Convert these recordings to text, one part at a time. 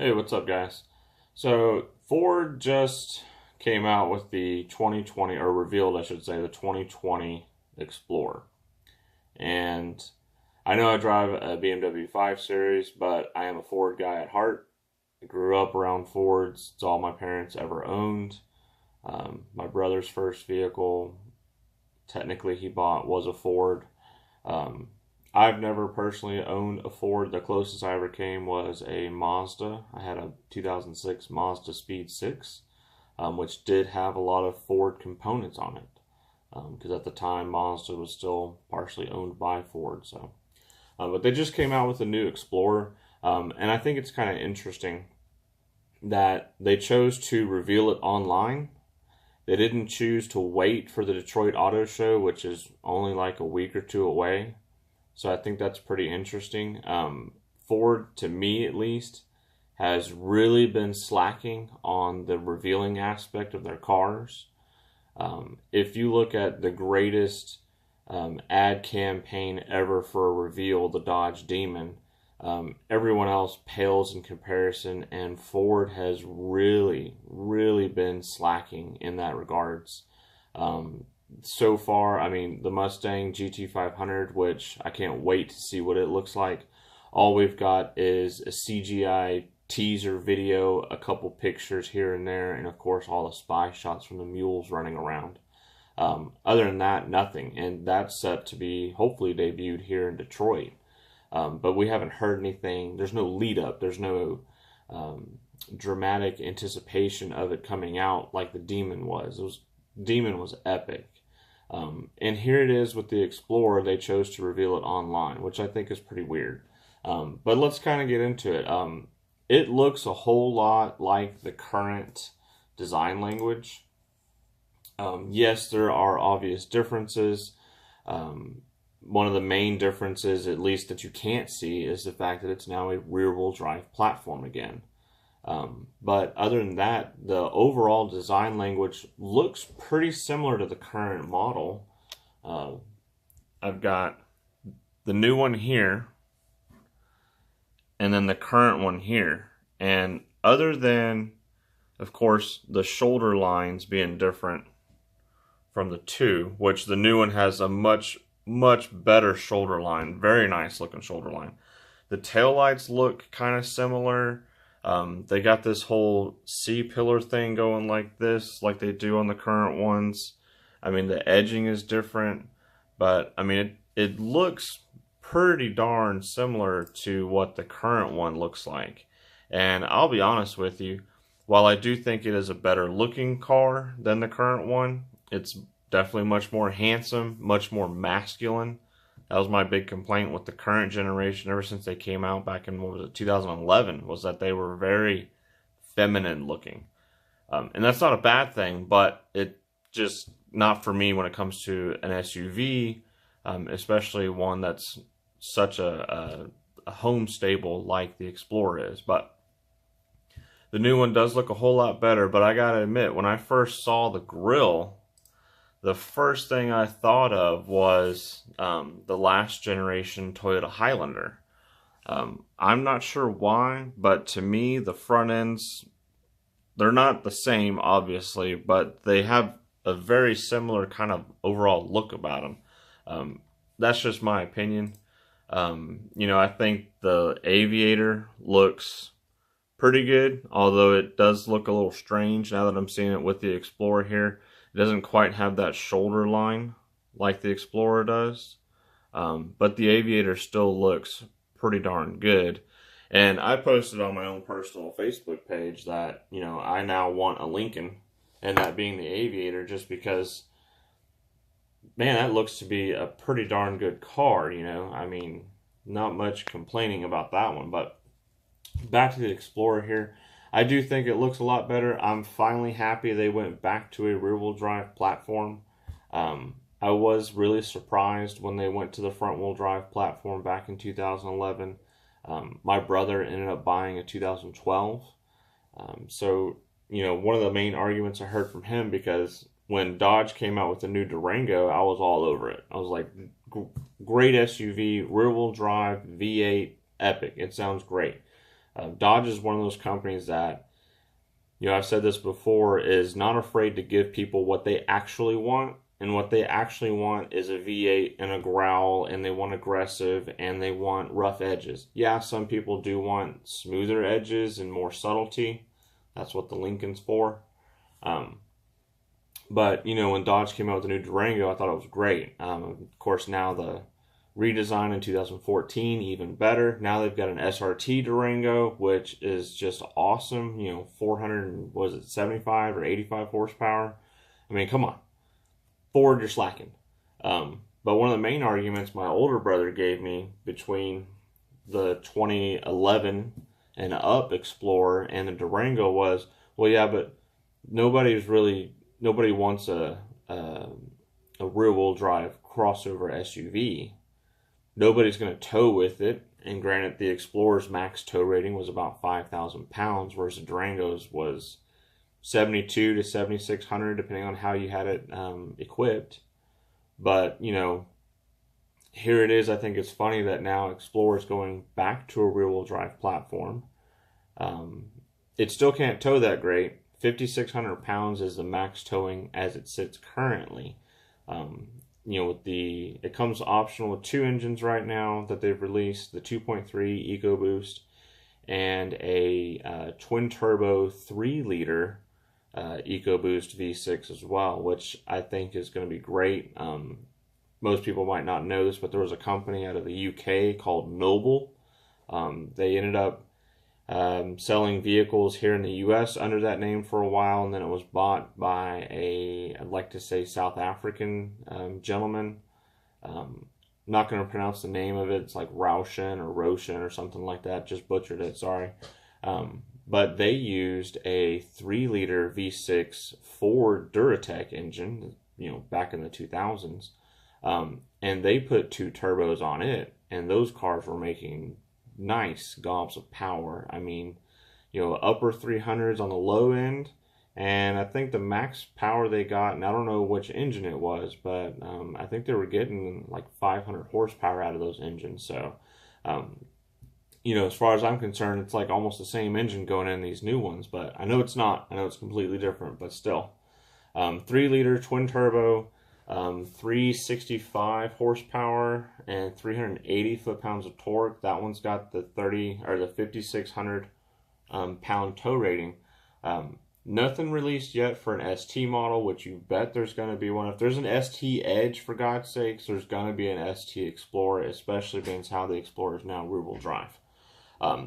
Hey, what's up, guys? So, Ford just came out with the 2020, or revealed, I should say, the 2020 Explorer. And I know I drive a BMW 5 Series, but I am a Ford guy at heart. I grew up around Fords. It's all my parents ever owned. My brother's first vehicle, technically, he bought was a Ford. Um, I've never personally owned a Ford. The closest I ever came was a Mazda. I had a 2006 Mazda Speed 6, which did have a lot of Ford components on it. Because at the time, Mazda was still partially owned by Ford. But they just came out with a new Explorer. And I think it's kind of interesting that they chose to reveal it online. They didn't choose to wait for the Detroit Auto Show, which is only like a week or two away. So I think that's pretty interesting. Ford, to me at least, has really been slacking on the revealing aspect of their cars. If you look at the greatest ad campaign ever for a reveal, the Dodge Demon, everyone else pales in comparison, and Ford has really been slacking in that regards. So far, I mean, the Mustang GT500, which I can't wait to see what it looks like. All we've got is a CGI teaser video, a couple pictures here and there, and of course all the spy shots from the mules running around. Other than that, nothing. And that's set to be hopefully debuted here in Detroit. But we haven't heard anything. There's no lead up. There's no dramatic anticipation of it coming out like the Demon was. Demon was epic. And here it is with the Explorer. They chose to reveal it online, which I think is pretty weird. But let's kind of get into it. It looks a whole lot like the current design language. Yes, there are obvious differences. One of the main differences, at least that you can't see, is the fact that it's now a rear-wheel drive platform again. But other than that, the overall design language looks pretty similar to the current model. I've got the new one here, and then the current one here. And other than, of course, the shoulder lines being different from the two, which the new one has a much better shoulder line. Very nice looking shoulder line. The taillights look kind of similar. They got this whole C-pillar thing going like this, like they do on the current ones. I mean, the edging is different, but I mean, it looks pretty darn similar to what the current one looks like. And I'll be honest with you, while I do think it is a better looking car than the current one, it's definitely much more handsome, much more masculine. That was my big complaint with the current generation ever since they came out back in, what was it, 2011, was that they were very feminine looking. And that's not a bad thing, but it just not for me when it comes to an SUV, especially one that's such a home stable like the Explorer is. But the new one does look a whole lot better, but I gotta admit, when I first saw the grille, the first thing I thought of was the last generation Toyota Highlander. I'm not sure why, but to me, the front ends, they're not the same, obviously, but they have a very similar kind of overall look about them. That's just my opinion. I think the Aviator looks pretty good, although it does look a little strange now that I'm seeing it with the Explorer here. It doesn't quite have that shoulder line like the Explorer does. But the Aviator still looks pretty darn good. And I posted on my own personal Facebook page that, I now want a Lincoln, and that being the Aviator, just because, man, that looks to be a pretty darn good car, I mean, not much complaining about that one. But back to the Explorer here. I do think it looks a lot better. I'm finally happy they went back to a rear-wheel drive platform. I was really surprised when they went to the front-wheel drive platform back in 2011. My brother ended up buying a 2012. One of the main arguments I heard from him, because when Dodge came out with the new Durango, I was all over it. I was like, great SUV, rear-wheel drive, V8, epic. It sounds great. Dodge is one of those companies that, I've said this before, is not afraid to give people what they actually want. And what they actually want is a V8 and a growl, and they want aggressive, and they want rough edges. Yeah, some people do want smoother edges and more subtlety. That's what the Lincoln's for. But, when Dodge came out with the new Durango, I thought it was great. Of course, now the redesign in 2014, even better. Now they've got an SRT Durango, which is just awesome. 400, was it 75 or 85 horsepower? I mean, come on. Ford, you're slacking. But one of the main arguments my older brother gave me between the 2011 and up Explorer and the Durango was, well, yeah, but nobody wants a rear-wheel drive crossover SUV. Nobody's going to tow with it. And granted, the Explorer's max tow rating was about 5,000 pounds, whereas the Durango's was 72 to 7,600, depending on how you had it equipped. But, here it is. I think it's funny that now Explorer is going back to a rear-wheel drive platform. It still can't tow that great. 5,600 pounds is the max towing as it sits currently. It comes optional with 2 engines right now that they've released, the 2.3 EcoBoost and a twin turbo 3-liter EcoBoost V6 as well, which I think is going to be great. Most people might not know this, but there was a company out of the UK called Noble. They ended up selling vehicles here in the US under that name for a while, and then it was bought by I'd like to say South African gentleman. I'm not going to pronounce the name of it. It's like Roshan or something like that. Just butchered it, sorry. But they used a 3-liter V6 Ford Duratec engine, back in the 2000s. And they put 2 turbos on it, and those cars were making nice gobs of power. I mean, upper 300s on the low end, and I think the max power they got, and I don't know which engine it was, but I think they were getting like 500 horsepower out of those engines. So, as far as I'm concerned, it's like almost the same engine going in these new ones, but I know it's not. I know it's completely different, but still. 3-liter twin turbo, 365 horsepower and 380 foot-pounds of torque. That one's got the 5,600 pound tow rating. Nothing released yet for an ST model, which you bet there's going to be one. If there's an ST Edge, for God's sakes, there's going to be an ST Explorer, especially being how the Explorer is now rear-wheel drive.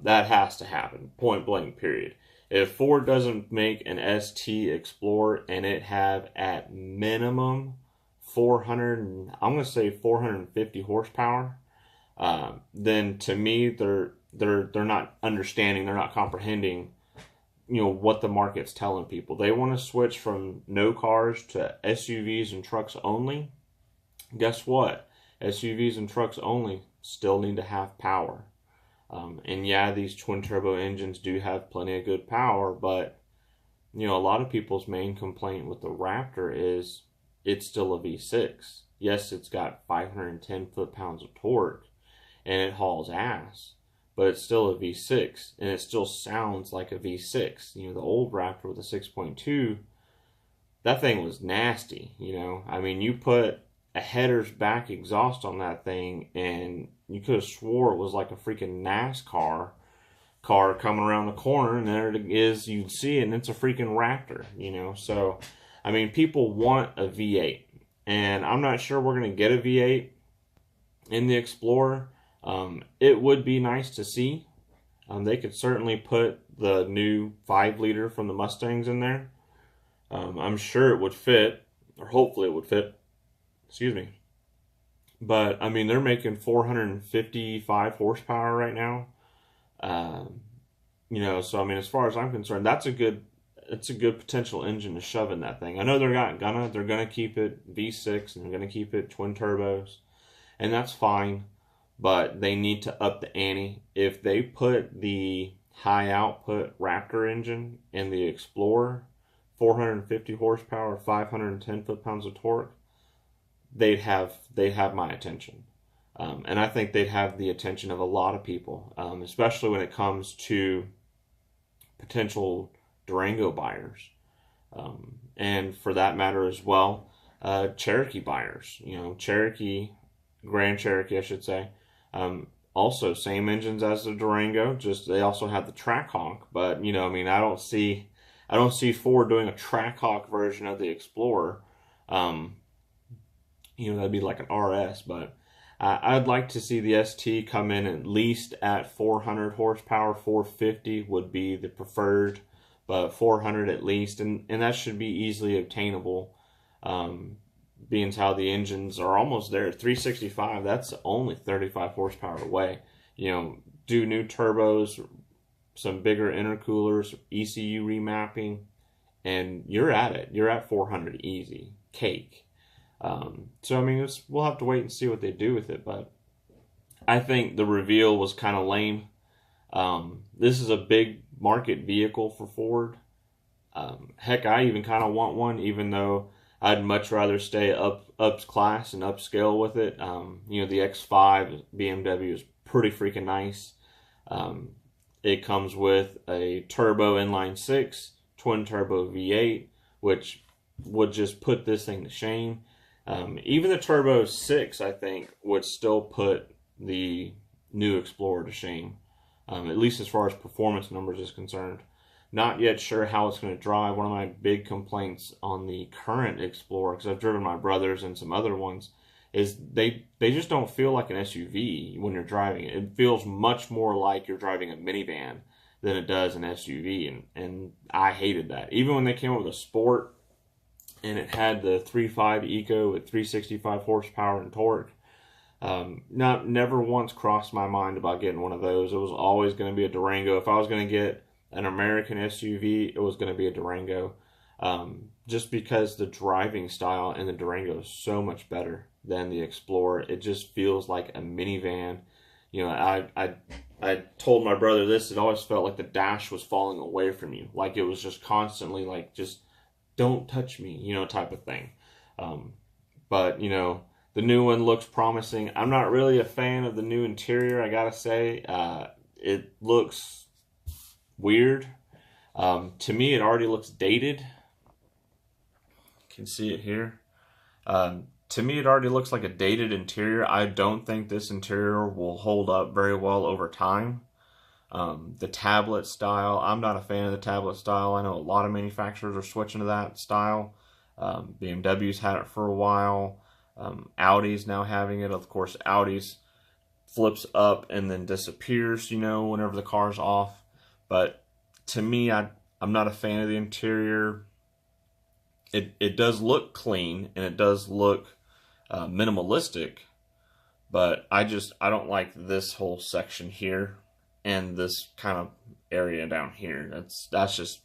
That has to happen, point blank, period. If Ford doesn't make an ST Explorer and it have at minimum 450 horsepower, then to me they're not understanding, they're not comprehending, what the market's telling people. They want to switch from no cars to SUVs and trucks only. Guess what? SUVs and trucks only still need to have power. And yeah, these twin turbo engines do have plenty of good power, but a lot of people's main complaint with the Raptor is it's still a V6. Yes, it's got 510 foot-pounds of torque, and it hauls ass, but it's still a V6, and it still sounds like a V6. The old Raptor with a 6.2, that thing was nasty, I mean, you put a header's back exhaust on that thing, and you could have swore it was like a freaking NASCAR car coming around the corner, and there it is, you'd see it, and it's a freaking Raptor, so, I mean, people want a V8, and I'm not sure we're going to get a V8 in the Explorer. It would be nice to see. They could certainly put the new 5-liter from the Mustangs in there. I'm sure it would fit, or hopefully it would fit. Excuse me. But, I mean, they're making 455 horsepower right now. So, I mean, as far as I'm concerned, it's a good potential engine to shove in that thing. I know they're gonna keep it V6 and they're gonna keep it twin turbos, and that's fine, but they need to up the ante. If they put the high output Raptor engine in the Explorer, 450 horsepower, 510 foot-pounds of torque, they'd have my attention. And I think they'd have the attention of a lot of people, especially when it comes to potential Durango buyers. And for that matter as well, Cherokee buyers. Grand Cherokee, I should say. Also, same engines as the Durango, just they also have the Trackhawk. But I don't see Ford doing a Trackhawk version of the Explorer. That'd be like an RS, but I'd like to see the ST come in at least at 400 horsepower. 450 would be the preferred, but 400 at least, and that should be easily obtainable, being how the engines are almost there. 365, that's only 35 horsepower away. Do new turbos, some bigger intercoolers, ECU remapping, and you're at it. You're at 400 easy, cake. We'll have to wait and see what they do with it, but I think the reveal was kind of lame. This is a big market vehicle for Ford. Heck, I even kind of want one, even though I'd much rather stay up class and upscale with it. The X5 BMW is pretty freaking nice. It comes with a turbo inline 6, twin turbo V8, which would just put this thing to shame. Even the Turbo 6, I think, would still put the new Explorer to shame, at least as far as performance numbers is concerned. Not yet sure how it's going to drive. One of my big complaints on the current Explorer, because I've driven my brother's and some other ones, is they just don't feel like an SUV when you're driving it. It feels much more like you're driving a minivan than it does an SUV, and I hated that. Even when they came up with a Sport, and it had the 3.5 Eco with 365 horsepower and torque. Never once crossed my mind about getting one of those. It was always going to be a Durango. If I was going to get an American SUV, it was going to be a Durango. Just because the driving style in the Durango is so much better than the Explorer. It just feels like a minivan. I told my brother this. It always felt like the dash was falling away from you. Like it was just constantly like, just don't touch me, type of thing. But the new one looks promising. I'm not really a fan of the new interior, I gotta say. It looks weird. To me, it already looks dated. You can see it here. To me, it already looks like a dated interior. I don't think this interior will hold up very well over time. The tablet style, I'm not a fan of the tablet style. I know a lot of manufacturers are switching to that style. BMW's had it for a while. Audi's now having it. Of course, Audi's flips up and then disappears, whenever the car's off. But to me, I'm not a fan of the interior. It does look clean and it does look minimalistic, but I don't like this whole section here and this kind of area down here. That's just,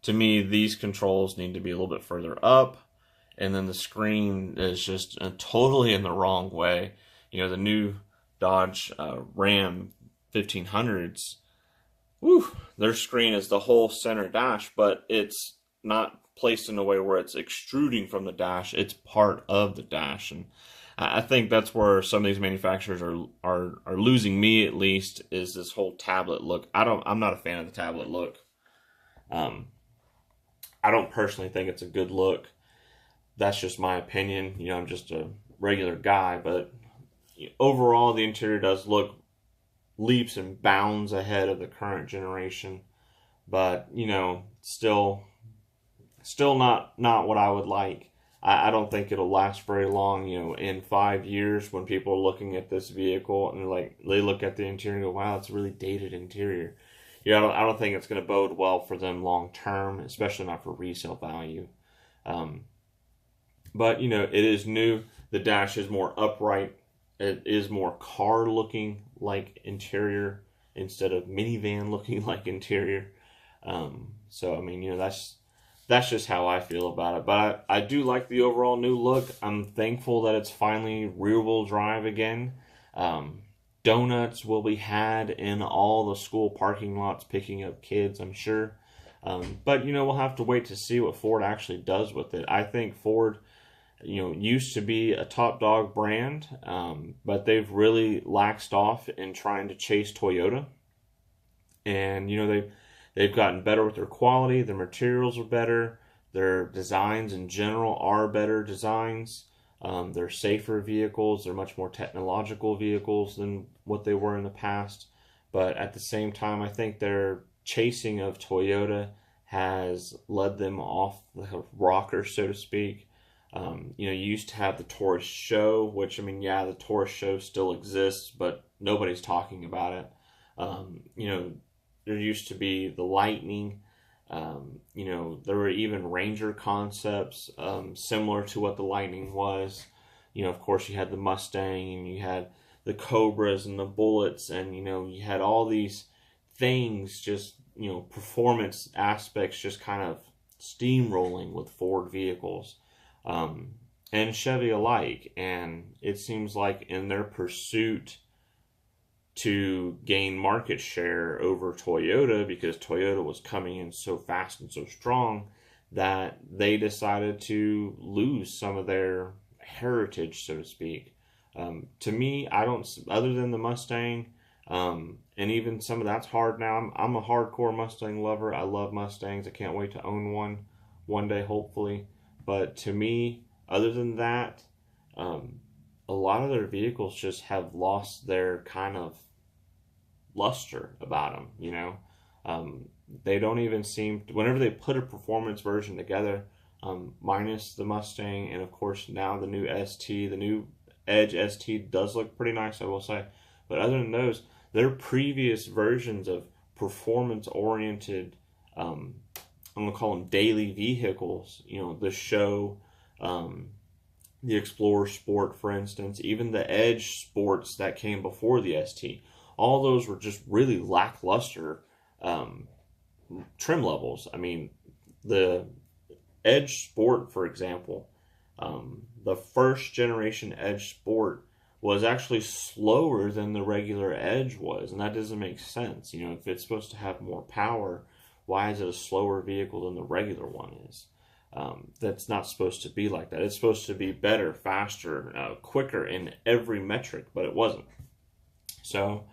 to me, these controls need to be a little bit further up, and then the screen is just totally in the wrong way. The new Dodge Ram 1500s, their screen is the whole center dash, but it's not placed in a way where it's extruding from the dash. It's part of the dash, and I think that's where some of these manufacturers are losing me, at least, is this whole tablet look. I'm not a fan of the tablet look. I don't personally think it's a good look. That's just my opinion. I'm just a regular guy, but overall the interior does look leaps and bounds ahead of the current generation. But, still not what I would like. I don't think it'll last very long. In 5 years, when people are looking at this vehicle and they look at the interior and go, wow, it's a really dated interior. I don't think it's going to bode well for them long term, especially not for resale value. But it is new. The dash is more upright. It is more car looking like interior instead of minivan looking like interior. That's just how I feel about it. But I do like the overall new look. I'm thankful that it's finally rear-wheel drive again. Donuts will be had in all the school parking lots picking up kids, I'm sure. But, we'll have to wait to see what Ford actually does with it. I think Ford used to be a top dog brand, but they've really laxed off in trying to chase Toyota. And they've gotten better with their quality. Their materials are better. Their designs in general are better designs. They're safer vehicles. They're much more technological vehicles than what they were in the past. But at the same time, I think their chasing of Toyota has led them off the rocker, so to speak. You used to have the Taurus show, which, I mean, yeah, the Taurus show still exists, but nobody's talking about it. There used to be the Lightning. There were even Ranger concepts similar to what the Lightning was. Of course, you had the Mustang, and you had the Cobras and the Bullets, and you had all these things, just performance aspects, just kind of steamrolling with Ford vehicles, and Chevy alike. And it seems like in their pursuit to gain market share over Toyota, because Toyota was coming in so fast and so strong, that they decided to lose some of their heritage, so to speak. To me, I don't, other than the Mustang, and even some of that's hard now. I'm a hardcore Mustang lover. I love Mustangs. I can't wait to own one day, hopefully. But to me, other than that, a lot of their vehicles just have lost their kind of luster about them. They don't even seem to, whenever they put a performance version together, minus the Mustang, and of course now the new ST, the new Edge ST does look pretty nice, I will say. But other than those, their previous versions of performance oriented, I'm gonna call them daily vehicles, the show, the Explorer Sport, for instance, even the Edge Sports that came before the ST, all those were just really lackluster trim levels. I mean, the Edge Sport, for example, the first generation Edge Sport was actually slower than the regular Edge was, and that doesn't make sense. If it's supposed to have more power, why is it a slower vehicle than the regular one is? That's not supposed to be like that. It's supposed to be better, faster, quicker in every metric, but it wasn't. So,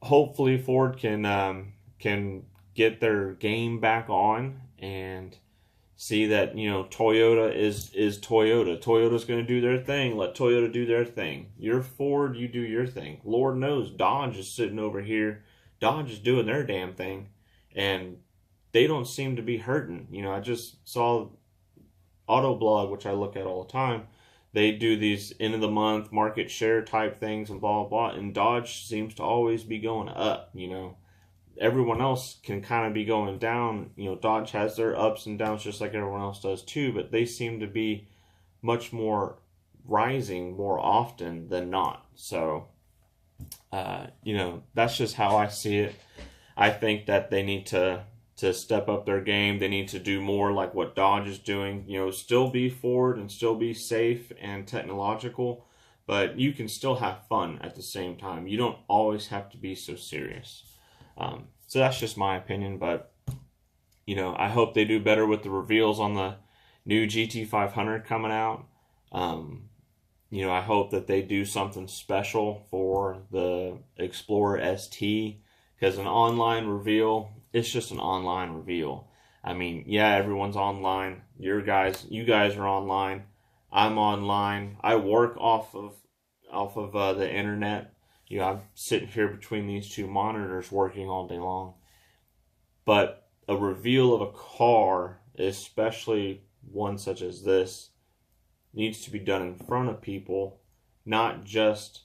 hopefully Ford can get their game back on and see that Toyota is Toyota. Toyota's going to do their thing. Let Toyota do their thing. You're Ford, you do your thing. Lord knows Dodge is sitting over here. Dodge is doing their damn thing, and they don't seem to be hurting. I just saw Autoblog, which I look at all the time. They do these end of the month market share type things and blah, blah, blah. And Dodge seems to always be going up, Everyone else can kind of be going down. Dodge has their ups and downs just like everyone else does too, but they seem to be much more rising more often than not. So, that's just how I see it. I think that they need to step up their game. They need to do more like what Dodge is doing. Still be Ford and still be safe and technological, but you can still have fun at the same time. You don't always have to be so serious. So that's just my opinion, but I hope they do better with the reveals on the new GT500 coming out. I hope that they do something special for the Explorer ST, because an online reveal, it's just an online reveal. I mean, yeah, everyone's online. You guys are online. I'm online. I work off of the internet. I'm sitting here between these two monitors working all day long. But a reveal of a car, especially one such as this, needs to be done in front of people, not just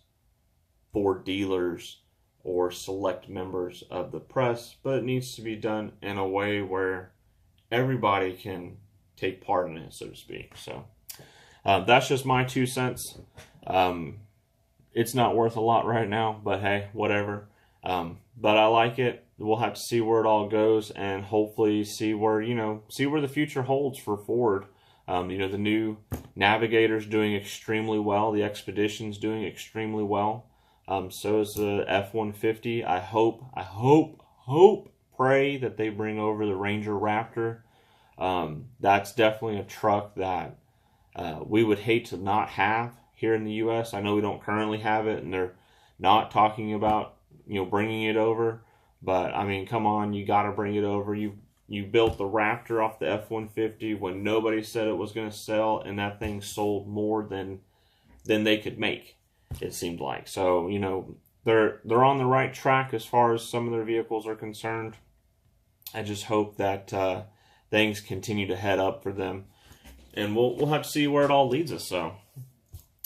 for dealers or select members of the press, but it needs to be done in a way where everybody can take part in it, so to speak. So that's just my 2 cents. It's not worth a lot right now, but hey, whatever. But I like it. We'll have to see where it all goes, and hopefully see where the future holds for Ford. The new Navigator's doing extremely well. The Expedition's doing extremely well. So is the F-150. I hope, pray that they bring over the Ranger Raptor. That's definitely a truck that we would hate to not have here in the U.S. I know we don't currently have it, and they're not talking about, you know, bringing it over. But I mean, come on, you got to bring it over. You built the Raptor off the F-150 when nobody said it was going to sell, and that thing sold more than they could make, it seemed like. So, you know, they're on the right track as far as some of their vehicles are concerned. I just hope that things continue to head up for them, and we'll have to see where it all leads us. So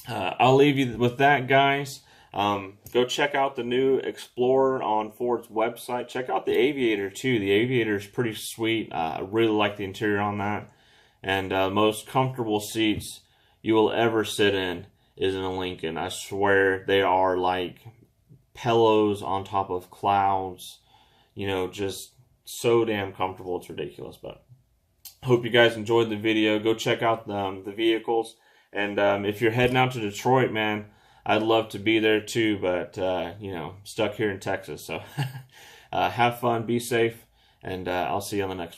I'll leave you with that, guys. Go check out the new Explorer on Ford's website. Check out the Aviator too. The Aviator is pretty sweet. I really like the interior on that, and most comfortable seats you will ever sit in is in a Lincoln. I swear they are like pillows on top of clouds. You know, just so damn comfortable. It's ridiculous. But hope you guys enjoyed the video. Go check out the vehicles. And if you're heading out to Detroit, man, I'd love to be there too. But, you know, stuck here in Texas. So have fun, be safe, and I'll see you on the next one.